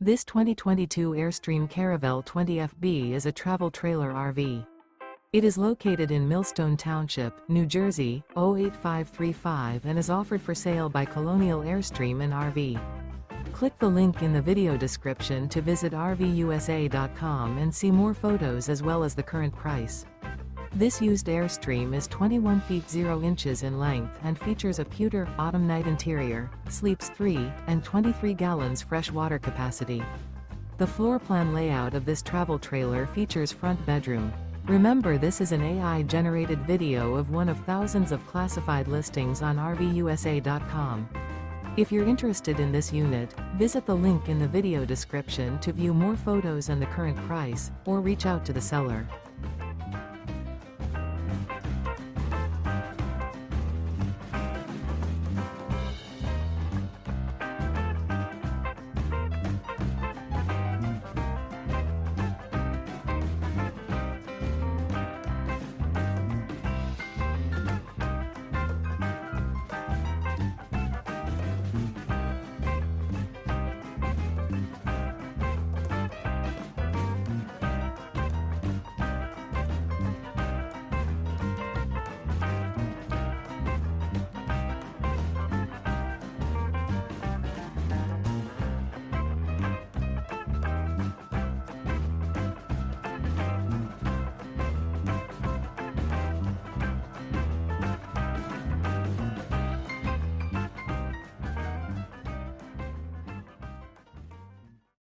This 2022 Airstream Caravel 20FB is a travel trailer RV. It is located in Millstone Township, New Jersey, 08535 and is offered for sale by Colonial Airstream RV. Click the link in the video description to visit RVUSA.com and see more photos as well as the current price. This used Airstream is 21 feet 0 inches in length and features a pewter, autumn night interior, sleeps 3, and 23 gallons fresh water capacity. The floor plan layout of this travel trailer features front bedroom. Remember, this is an AI-generated video of one of thousands of classified listings on RVUSA.com. If you're interested in this unit, visit the link in the video description to view more photos and the current price, or reach out to the seller.